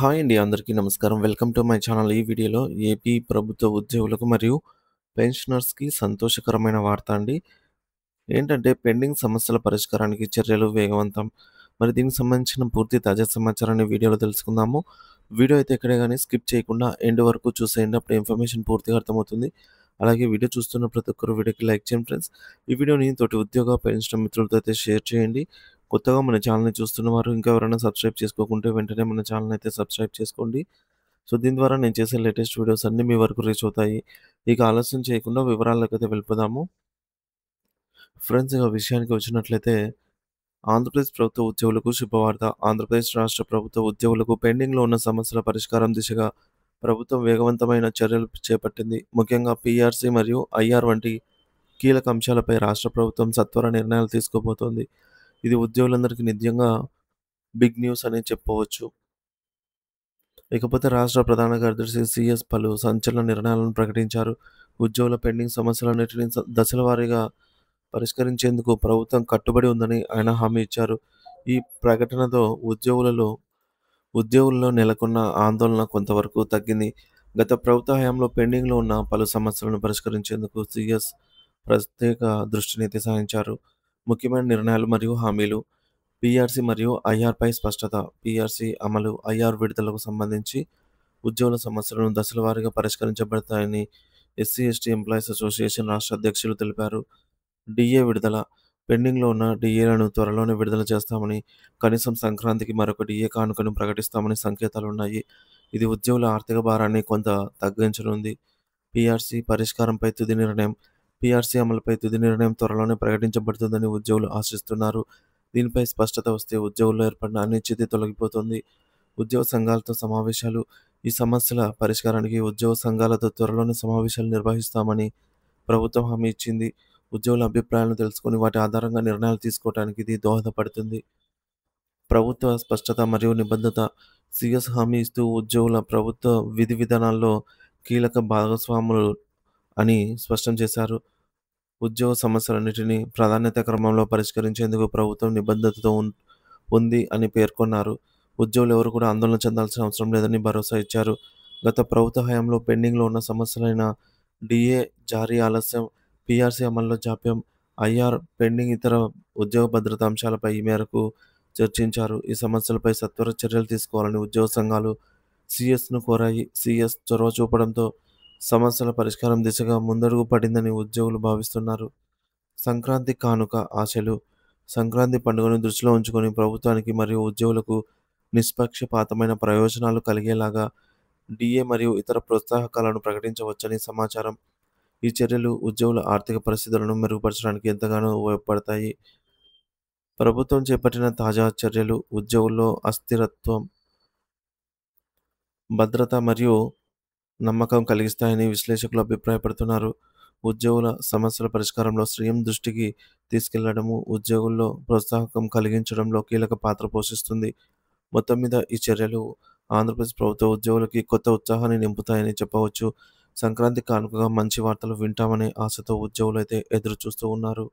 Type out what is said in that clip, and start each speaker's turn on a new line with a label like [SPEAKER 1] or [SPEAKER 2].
[SPEAKER 1] Hi అండి. అందరికీ నమస్కారం. Welcome to my channel. ఈ వీడియోలో ఏపీ ప్రభుత్వ ఉద్యోగులకు మరియు పెన్షనర్స్‌కి సంతోషకరమైన వార్త అండి. ఏంటంటే పెండింగ్ సమస్యల పరిష్కారానికి చర్యలు వేగవంతం. మరి దీనికి సంబంధించిన పూర్తి తాజా సమాచారాన్ని వీడియోలో తెలుసుకుందాము. వీడియో అయితే ఎక్కడే గాని స్కిప్ చేయకుండా ఎండ్ వరకు చూసేయండి. అప్పుడు ఇన్ఫర్మేషన్ పూర్తిగా అర్థమవుతుంది. అలాగే వీడియో చూస్తున్న ప్రతి ఒక్కరు వీడియోకి లైక్ చేయండి ఫ్రెండ్స్. ఈ వీడియోని తోటి ఉద్యోగ, పెన్షన్ మిత్రులతో అయితే షేర్ చేయండి. కొత్తగా మన ఛానల్‌ని చూస్తున్నవారు ఇంకా ఎవరైనా సబ్స్క్రైబ్ చేసుకోకుంటే వెంటనే మన ఛానల్‌ని అయితే సబ్స్క్రైబ్ చేసుకోండి. సో, దీని ద్వారా నేను చేసే లేటెస్ట్ వీడియోస్ అన్నీ మీ వరకు రీచ్ అవుతాయి. ఇక ఆలస్యం చేయకుండా వివరాల్లోకైతే వెళ్ళిపోదాము. ఫ్రెండ్స్ ఇక విషయానికి వచ్చినట్లయితే ఆంధ్రప్రదేశ్ ప్రభుత్వ ఉద్యోగులకు శుభవార్త. ఆంధ్రప్రదేశ్ రాష్ట్ర ప్రభుత్వ ఉద్యోగులకు పెండింగ్‌లో ఉన్న సమస్యల పరిష్కారం దిశగా ప్రభుత్వం వేగవంతమైన చర్యలు చేపట్టింది. ముఖ్యంగా పీఆర్సీ మరియు ఐఆర్ వంటి కీలక అంశాలపై రాష్ట్ర ప్రభుత్వం సత్వర నిర్ణయాలు తీసుకోబోతోంది. ఇది ఉద్యోగులందరికీ నిజంగా బిగ్ న్యూస్ అనే చెప్పవచ్చు. ఇకపోతే రాష్ట్ర ప్రధాన కార్యదర్శి సీఎస్ పలు సంచలన నిర్ణయాలను ప్రకటించారు. ఉద్యోగుల పెండింగ్ సమస్యలన్నిటిని దశల వారీగా పరిష్కరించేందుకు ప్రభుత్వం కట్టుబడి ఉందని ఆయన హామీ ఇచ్చారు. ఈ ప్రకటనతో ఉద్యోగుల్లో నెలకొన్న ఆందోళన కొంతవరకు తగ్గింది. గత ప్రభుత్వ హయాంలో పెండింగ్‌లో ఉన్న పలు సమస్యలను పరిష్కరించేందుకు సీఎస్ ప్రత్యేక దృష్టినైతే సారించారు. ముఖ్యమైన నిర్ణయాలు మరియు హామీలు. పీఆర్సీ మరియు ఐఆర్‌పై స్పష్టత. పీఆర్సీ అమలు, ఐఆర్ విడుదలకు సంబంధించి ఉద్యోగుల సమస్యలను దశల వారీగా పరిష్కరించబడతాయని ఎస్సీ, ఎస్టీ ఎంప్లాయీస్ అసోసియేషన్ రాష్ట్ర అధ్యక్షులు తెలిపారు. డీఏ విడుదల. పెండింగ్‌లో ఉన్న డీఏలను త్వరలోనే విడుదల చేస్తామని, కనీసం సంక్రాంతికి మరొక డీఏ కానుకను ప్రకటిస్తామని సంకేతాలున్నాయి. ఇది ఉద్యోగుల ఆర్థిక భారాన్ని కొంత తగ్గించనుంది. పీఆర్సీ పరిష్కారంపై తుది నిర్ణయం. పీఆర్సీ అమలుపై తుది నిర్ణయం త్వరలోనే ప్రకటించబడుతుందని ఉద్యోగులు ఆశిస్తున్నారు. దీనిపై స్పష్టత వస్తే ఉద్యోగుల్లో ఏర్పడిన అనిశ్చితి తొలగిపోతుంది. ఉద్యోగ సంఘాలతో సమావేశాలు. ఈ సమస్యల పరిష్కారానికి ఉద్యోగ సంఘాలతో త్వరలోనే సమావేశాలు నిర్వహిస్తామని ప్రభుత్వం హామీ ఇచ్చింది. ఉద్యోగుల అభిప్రాయాలను తెలుసుకొని వాటి ఆధారంగా నిర్ణయాలు తీసుకోవడానికి ఇది దోహదపడుతుంది. ప్రభుత్వ స్పష్టత మరియు నిబద్ధత. సీఎస్ హామీ ఇస్తూ ఉద్యోగుల ప్రభుత్వ విధి విధానాల్లో కీలక భాగస్వాములు అని స్పష్టం చేశారు. ఉద్యోగ సమస్యలన్నిటినీ ప్రాధాన్యత క్రమంలో పరిష్కరించేందుకు ప్రభుత్వం నిబద్ధతతో ఉంది అని పేర్కొన్నారు. ఉద్యోగులు ఎవరు కూడా ఆందోళన చెందాల్సిన అవసరం లేదని భరోసా ఇచ్చారు. గత ప్రభుత్వ హయాంలో పెండింగ్‌లో ఉన్న సమస్యలైన డీఏ జారీ ఆలస్యం, పీఆర్సీ అమల్లో జాప్యం, ఐఆర్ పెండింగ్ ఇతర ఉద్యోగ భద్రతా అంశాలపై ఈ మేరకు చర్చించారు. ఈ సమస్యలపై సత్వర చర్యలు తీసుకోవాలని ఉద్యోగ సంఘాలు సీఎస్‌ను కోరాయి. సీఎస్ చొరవ చూపడంతో సమస్యల పరిష్కారం దిశగా ముందడుగు పడిందని ఉద్యోగులు భావిస్తున్నారు. సంక్రాంతి కానుక ఆశలు. సంక్రాంతి పండుగను దృష్టిలో ఉంచుకొని ప్రభుత్వానికి మరియు ఉద్యోగులకు నిష్పక్షపాతమైన ప్రయోజనాలు కలిగేలాగా డీఏ మరియు ఇతర ప్రోత్సాహకాలను ప్రకటించవచ్చని సమాచారం. ఈ చర్యలు ఉద్యోగుల ఆర్థిక పరిస్థితులను మెరుగుపరచడానికి ఎంతగానో ఉపయోగపడతాయి. ప్రభుత్వం చేపట్టిన తాజా చర్యలు ఉద్యోగుల్లో అస్థిరత్వం, భద్రత మరియు నమ్మకం కలిగిస్తాయని విశ్లేషకులు అభిప్రాయపడుతున్నారు. ఉద్యోగుల సమస్యల పరిష్కారంలో స్వయం దృష్టికి తీసుకెళ్లడము ఉద్యోగుల్లో ప్రోత్సాహకం కలిగించడంలో కీలక పాత్ర పోషిస్తుంది. మొత్తం మీద ఈ చర్యలు ఆంధ్రప్రదేశ్ ప్రభుత్వ ఉద్యోగులకి కొత్త ఉత్సాహాన్ని నింపుతాయని చెప్పవచ్చు. సంక్రాంతి కానుకగా మంచి వార్తలు వింటామనే ఆశతో ఉద్యోగులైతే ఎదురు చూస్తూ ఉన్నారు.